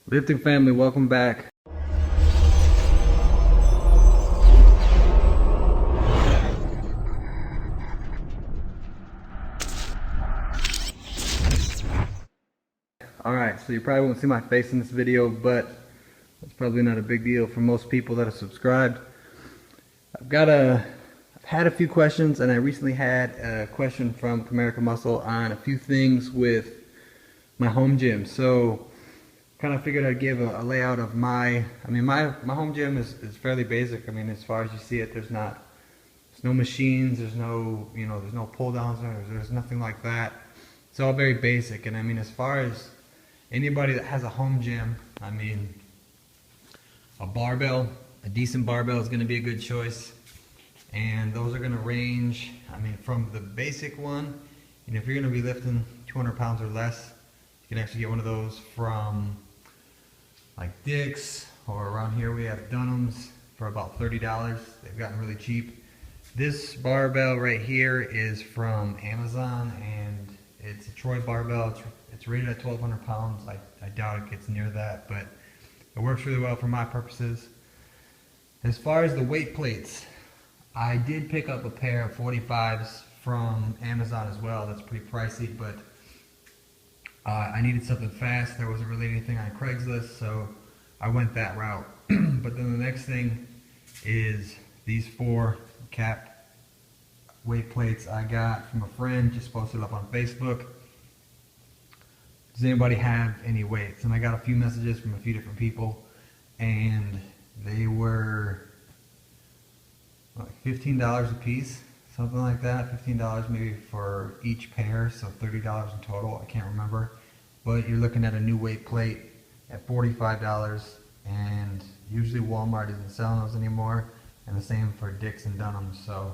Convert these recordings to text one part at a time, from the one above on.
Lifting family, welcome back. Alright, so you probably won't see my face in this video, but it's probably not a big deal for most people that are subscribed. I've had a few questions, and I recently had a question from Comerica Muscle on a few things with my home gym. So kind of figured I'd give a layout of my home gym is fairly basic. I mean, as far as you see it, there's no machines, there's no pull downs, there's nothing like that. It's all very basic. And I mean, as far as anybody that has a home gym, I mean, a decent barbell is going to be a good choice. And those are going to range, I mean, from the basic one, if you're going to be lifting 200 pounds or less, you can actually get one of those from like Dick's, or around here we have Dunham's for about $30. They've gotten really cheap. This barbell right here is from Amazon, and it's a Troy barbell. It's rated at 1,200 pounds. I doubt it gets near that, but it works really well for my purposes. As far as the weight plates, I did pick up a pair of 45s from Amazon as well. That's pretty pricey, but I needed something fast. There wasn't really anything on Craigslist, so I went that route. But then the next thing is these 4 cap weight plates I got from a friend, just posted up on Facebook. Does anybody have any weights? And I got a few messages from a few different people, and they were like $15 a piece, something like that. $15 maybe for each pair, so $30 in total. I can't remember, but you're looking at a new weight plate at $45, and usually Walmart isn't selling those anymore, and the same for Dick's and Dunham's. So,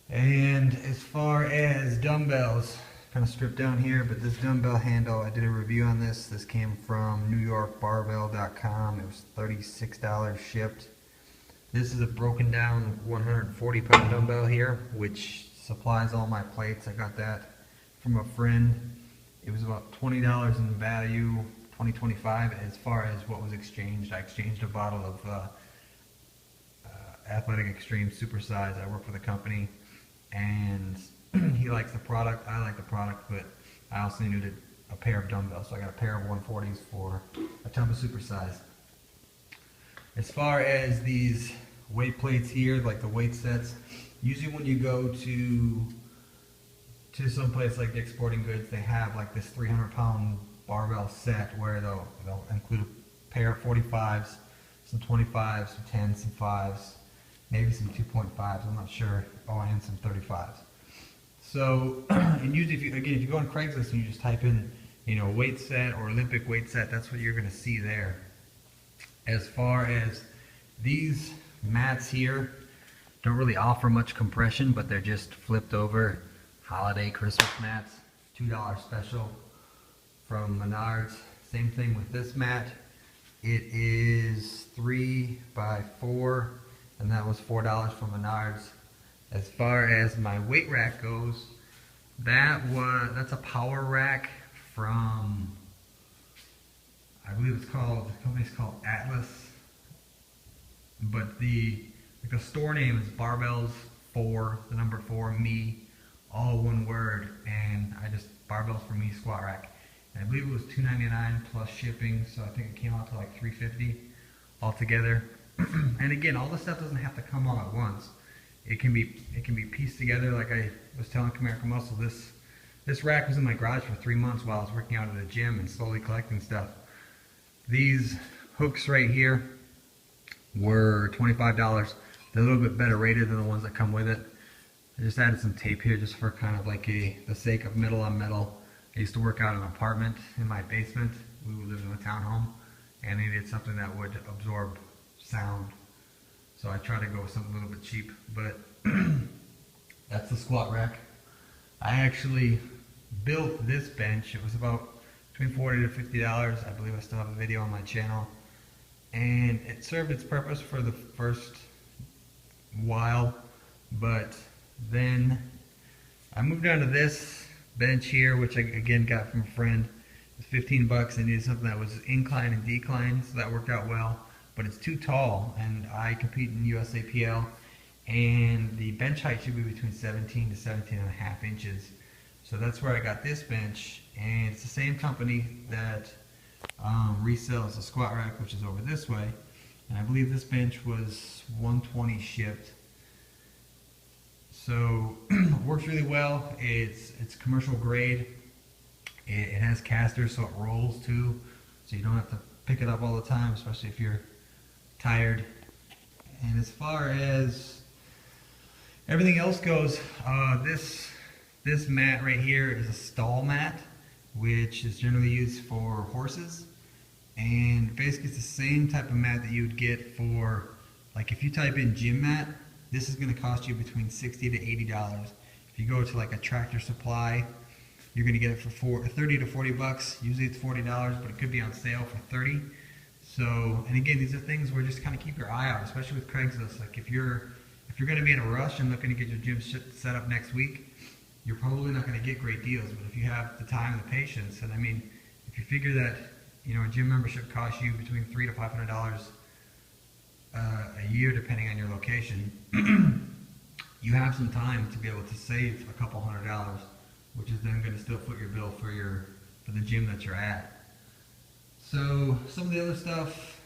and as far as dumbbells, kind of stripped down here, but this dumbbell handle, I did a review on this. This came from NewYorkBarbell.com. It was $36 shipped. This is a broken down 140-pound dumbbell here, which supplies all my plates. I got that from a friend. It was about $20 in value, $20-25. As far as what was exchanged, I exchanged a bottle of Athletic Extreme Supersize. I work for the company, and he likes the product, I like the product, but I also needed a pair of dumbbells, so I got a pair of 140s for a tub of Supersize. As far as these weight plates here, like the weight sets, usually when you go to some place like Dick's Sporting Goods, they have like this 300-pound barbell set where they'll include a pair of 45s, some 25s, some 10s, some 5s, maybe some 2.5s, I'm not sure, and some 35s. So, and usually if you go on Craigslist and you just type in, weight set or Olympic weight set, that's what you're going to see there. As far as these mats here, don't really offer much compression, but they're just flipped over holiday Christmas mats, $2 special from Menards. Same thing with this mat. It is 3 by 4, and that was $4 from Menards. As far as my weight rack goes, that's a power rack from, I believe the company's called Atlas, but the store name is Barbells 4, the number 4, me, all one word, and Barbells for me squat rack. And I believe it was $2.99 plus shipping, so I think it came out to like $3.50 altogether. And again, all this stuff doesn't have to come all at once. It can be pieced together. Like I was telling Comerica Muscle, this rack was in my garage for 3 months while I was working out at the gym and slowly collecting stuff. These hooks right here were $25. They're a little bit better rated than the ones that come with it. I just added some tape here just for kind of like the sake of metal on metal. I used to work out in an apartment in my basement. We lived in a townhome, and I needed something that would absorb sound. So I tried to go with something a little bit cheap, but that's the squat rack. I actually built this bench. It was about between $40 to $50. I believe I still have a video on my channel. And it served its purpose for the first while, but then I moved on to this bench here, which I again got from a friend. was 15 bucks. I needed something that was incline and decline, so that worked out well. But it's too tall, and I compete in USAPL, and the bench height should be between 17 to 17 and a half inches. So that's where I got this bench, and it's the same company that resells the squat rack, which is over this way. And I believe this bench was 120 shipped. So it works really well. It's commercial grade. It has casters, so it rolls too, so you don't have to pick it up all the time, especially if you're tired. And as far as everything else goes, this mat right here is a stall mat, which is generally used for horses. And basically it's the same type of mat that you would get for, like if you type in gym mat, this is going to cost you between $60 to $80. If you go to like a Tractor Supply, you're going to get it for 30 to 40 bucks. Usually it's $40, but it could be on sale for 30. So, and again, these are things where just kind of keep your eye out, especially with Craigslist. Like if you're going to be in a rush and looking to get your gym set up next week, you're probably not going to get great deals. But if you have the time and the patience, and I mean, if you figure that, you know, a gym membership costs you between $300 to $500 a year, depending on your location, you have some time to be able to save a couple $100, which is then going to still foot your bill for the gym that you're at. So some of the other stuff,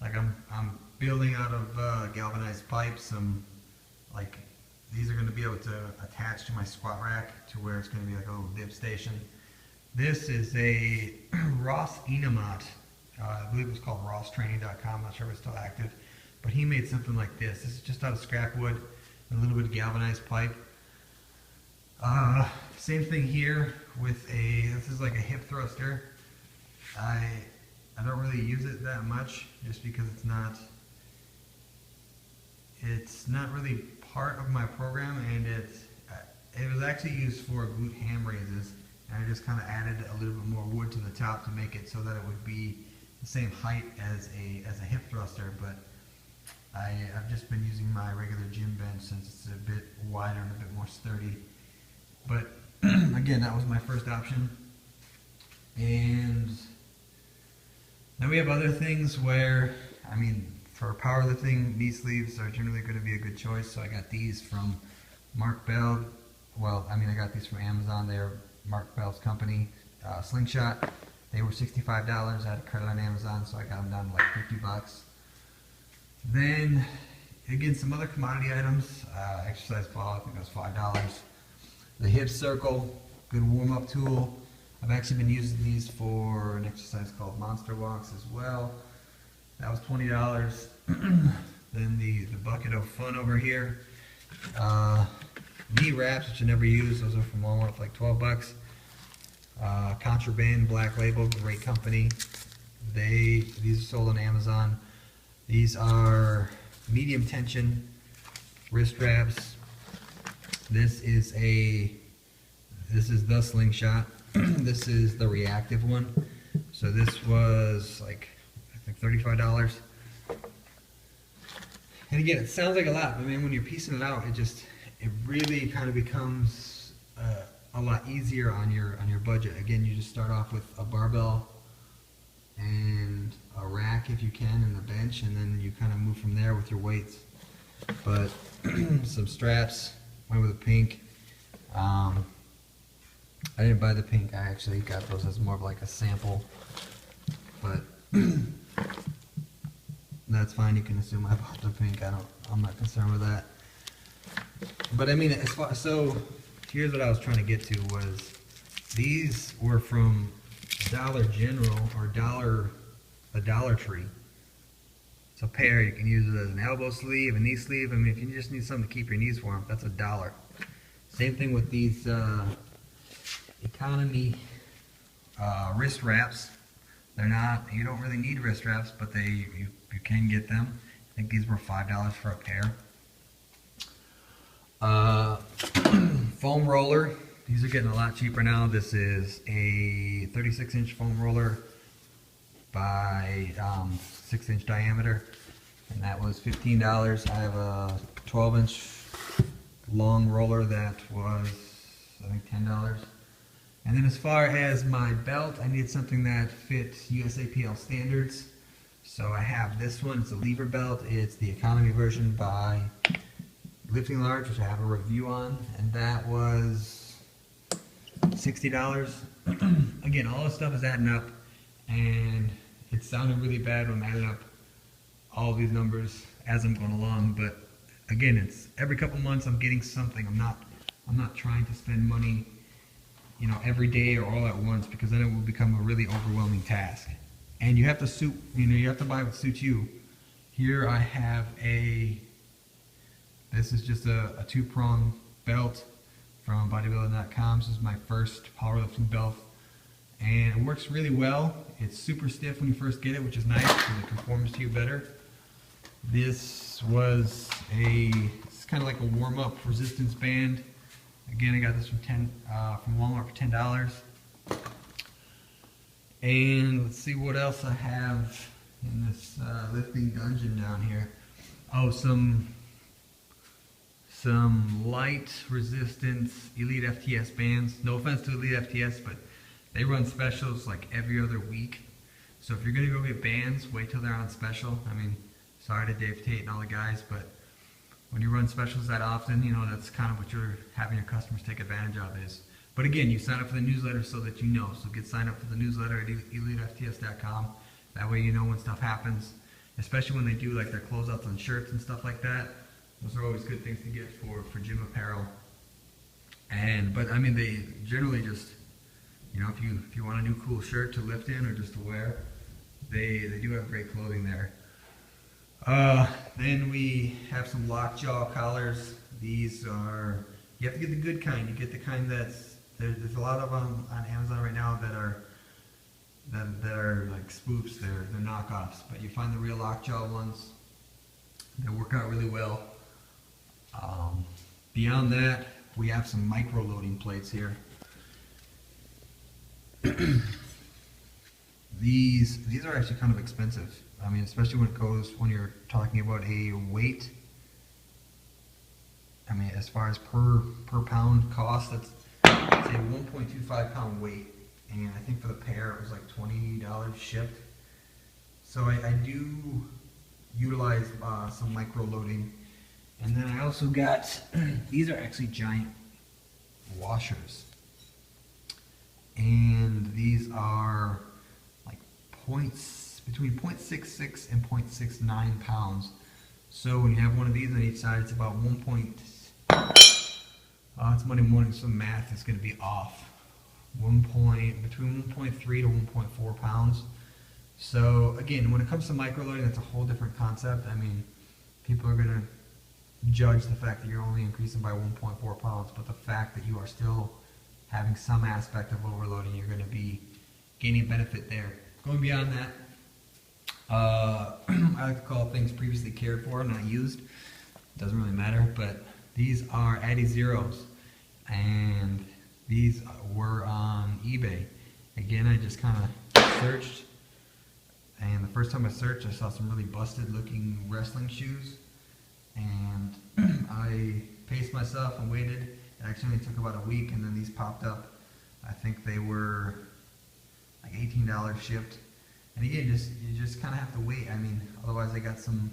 like I'm building out of galvanized pipes. Like these are going to be able to attach to my squat rack to where it's going to be like a little dip station. This is a Ross Enemot. I believe it was called RossTraining.com. I'm not sure if it's still active, but he made something like this. This is just out of scrap wood and a little bit of galvanized pipe. Same thing here with this is like a hip thruster. I don't really use it that much just because it's not really part of my program, and it was actually used for glute ham raises, and I just kind of added a little bit more wood to the top to make it so that it would be the same height as a hip thruster. But I've just been using my regular gym bench since it's a bit wider and a bit more sturdy. But again, that was my first option. And now we have other things where, I mean, for powerlifting, knee sleeves are generally going to be a good choice. So I got these from Mark Bell. Well, I mean, I got these from Amazon. They're Mark Bell's company, Slingshot. They were $65. I had a credit on Amazon, so I got them down to like 50 bucks. Then, again, some other commodity items. Exercise ball, I think that was $5. The hip circle, good warm-up tool. I've actually been using these for an exercise called monster walks as well. That was $20. Then the bucket of fun over here. Knee wraps, which I never use. Those are from Walmart for like 12 bucks. Contraband, Black Label, great company. These are sold on Amazon. These are medium tension wrist wraps. This is the Slingshot. This is the reactive one. So this was like, I think $35. And again, it sounds like a lot, but man, when you're piecing it out, it really kind of becomes a lot easier on your budget. Again, you just start off with a barbell and a rack if you can, and a bench, and then you kind of move from there with your weights. But some straps, went with a pink. I didn't buy the pink. I actually got those as more of like a sample, but that's fine. You can assume I bought the pink. I'm not concerned with that. But I mean, so here's what I was trying to get to was these were from Dollar General or the Dollar Tree. It's a pair. You can use it as an elbow sleeve, a knee sleeve. I mean, if you just need something to keep your knees warm, that's $1. Same thing with these economy wrist wraps. You don't really need wrist wraps, but you can get them. I think these were $5 for a pair. Foam roller. These are getting a lot cheaper now. This is a 36-inch foam roller by 6-inch diameter, and that was $15. I have a 12-inch long roller that was, I think, $10. And then as far as my belt, I needed something that fits USAPL standards. So I have this one. It's a lever belt. It's the economy version by Lifting Large, which I have a review on, and that was $60. Again, all this stuff is adding up, and it sounded really bad when I'm adding up all these numbers as I'm going along. But again, it's every couple months I'm getting something. I'm not trying to spend money, you know, every day or all at once, because then it will become a really overwhelming task. And you have to suit, you know, you have to buy what suits you. Here I have this is just a two-prong belt from bodybuilding.com. This is my first powerlifting belt, and it works really well. It's super stiff when you first get it, which is nice because it conforms to you better. This was it's kind of like a warm-up resistance band. Again, I got this from Walmart for $10. And let's see what else I have in this lifting dungeon down here. Oh, some light resistance Elite FTS bands. No offense to Elite FTS, but they run specials like every other week. So if you're gonna go get bands, wait till they're on special. I mean, sorry to Dave Tate and all the guys, but when you run specials that often, you know, that's kind of what you're having your customers take advantage of is. But again, you sign up for the newsletter so that you know. So get signed up for the newsletter at elitefts.com. That way you know when stuff happens, especially when they do like their closeouts on shirts and stuff like that. Those are always good things to get for gym apparel. But I mean, they generally just, you know, if you want a new cool shirt to lift in or just to wear, they do have great clothing there. Then we have some lockjaw collars. These are, you have to get the good kind. You get the kind that's, there's a lot of them on Amazon right now that are like spoofs. They're knockoffs, but you find the real lockjaw ones. They work out really well. Beyond that, we have some micro-loading plates here. These are actually kind of expensive. I mean, especially when you're talking about a weight. I mean, as far as per pound cost, that's say 1.25 pound weight, and I think for the pair it was like $20 shipped. So I do utilize some micro loading, and then I also got these are actually giant washers, and these are like between 0.66 and 0.69 pounds. So when you have one of these on each side, it's about it's Monday morning, so math is going to be off. Between 1.3 to 1.4 pounds. So again, when it comes to microloading, that's a whole different concept. I mean, people are going to judge the fact that you're only increasing by 1.4 pounds, but the fact that you are still having some aspect of overloading, you're going to be gaining benefit there. Going beyond that, I like to call things previously cared for, not used. Doesn't really matter, but these are Addy Zeros, and these were on eBay. Again, I just kind of searched, and the first time I searched, I saw some really busted looking wrestling shoes, and I paced myself and waited. It actually only took about a week, and then these popped up. I think they were like $18 shipped. And again, you just kind of have to wait. I mean, otherwise I got some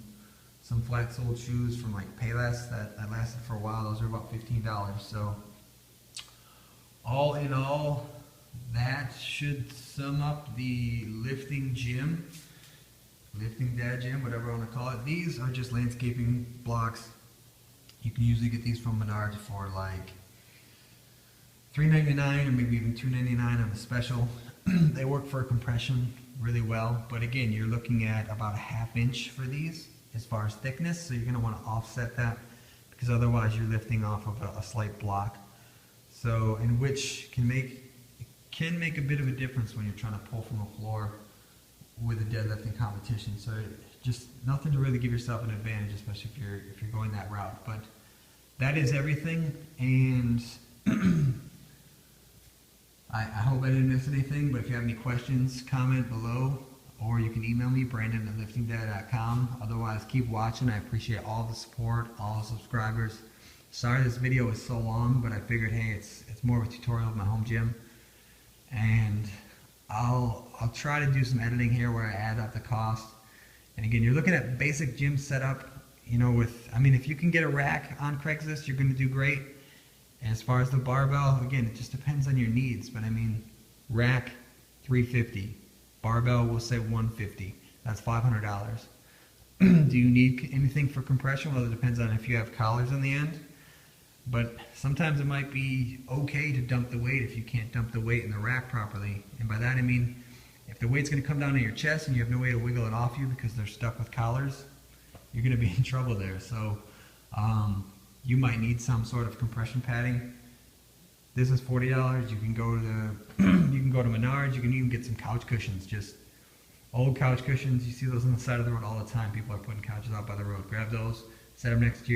flat soled shoes from like Payless that lasted for a while. Those are about $15. So all in all, that should sum up the lifting dad gym, whatever I want to call it. These are just landscaping blocks. You can usually get these from Menards for like $3.99 or maybe even $2.99 on a special. They work for compression really well, but again, you're looking at about a ½ inch for these as far as thickness, so you're going to want to offset that, because otherwise you're lifting off of a slight block. So, in which can make a bit of a difference when you're trying to pull from a floor with a deadlifting competition. So just nothing to really give yourself an advantage, especially if you're going that route. But that is everything, and I hope I didn't miss anything, but if you have any questions, comment below, or you can email me, brandon@liftingdad.com. Otherwise, keep watching. I appreciate all the support, all the subscribers. Sorry this video was so long, but I figured, hey, it's more of a tutorial of my home gym. and I'll try to do some editing here where I add up the cost. And again, you're looking at basic gym setup, you know, I mean, if you can get a rack on Craigslist, you're going to do great. And as far as the barbell, again, it just depends on your needs, but I mean, rack, $350. Barbell, we'll say $150. That's $500. Do you need anything for compression? Well, it depends on if you have collars on the end. But sometimes it might be okay to dump the weight if you can't dump the weight in the rack properly. And by that I mean, if the weight's going to come down to your chest and you have no way to wiggle it off you because they're stuck with collars, you're going to be in trouble there. So you might need some sort of compression padding. This is $40. You can go to Menards. You can even get some couch cushions, just old couch cushions. You see those on the side of the road all the time. People are putting couches out by the road. Grab those, set them next to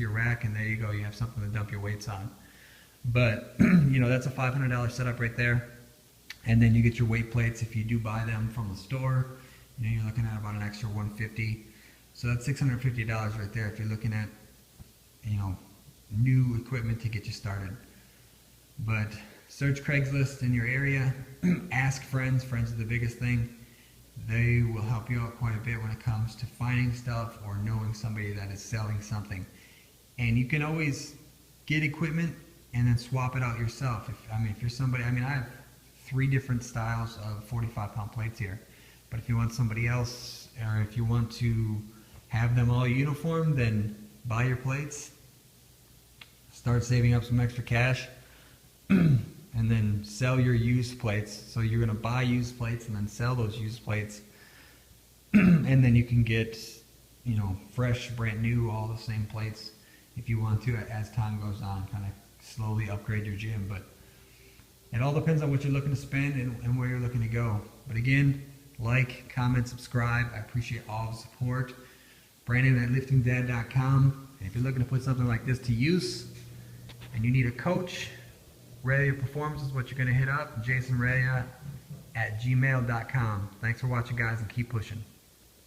your rack, and there you go. You have something to dump your weights on. But you know, that's a $500 setup right there. And then you get your weight plates if you do buy them from the store. You know, you're looking at about an extra $150. So that's $650 right there if you're looking at, you know, new equipment to get you started. But search Craigslist in your area. Ask friends. Friends are the biggest thing. They will help you out quite a bit when it comes to finding stuff or knowing somebody that is selling something. And you can always get equipment and then swap it out yourself. If you're somebody, I have 3 different styles of 45-pound plates here. But if you want somebody else, or if you want to have them all uniform, then buy your plates, start saving up some extra cash, and then sell your used plates. So you're going to buy used plates and then sell those used plates, and then you can get, you know, fresh, brand new, all the same plates if you want to as time goes on, kind of slowly upgrade your gym. But it all depends on what you're looking to spend and where you're looking to go. But again, like, comment, subscribe. I appreciate all the support. Brandon at liftingdad.com. And if you're looking to put something like this to use and you need a coach, Ray Performance is what you're going to hit up. JasonRaya at gmail.com. Thanks for watching, guys, and keep pushing.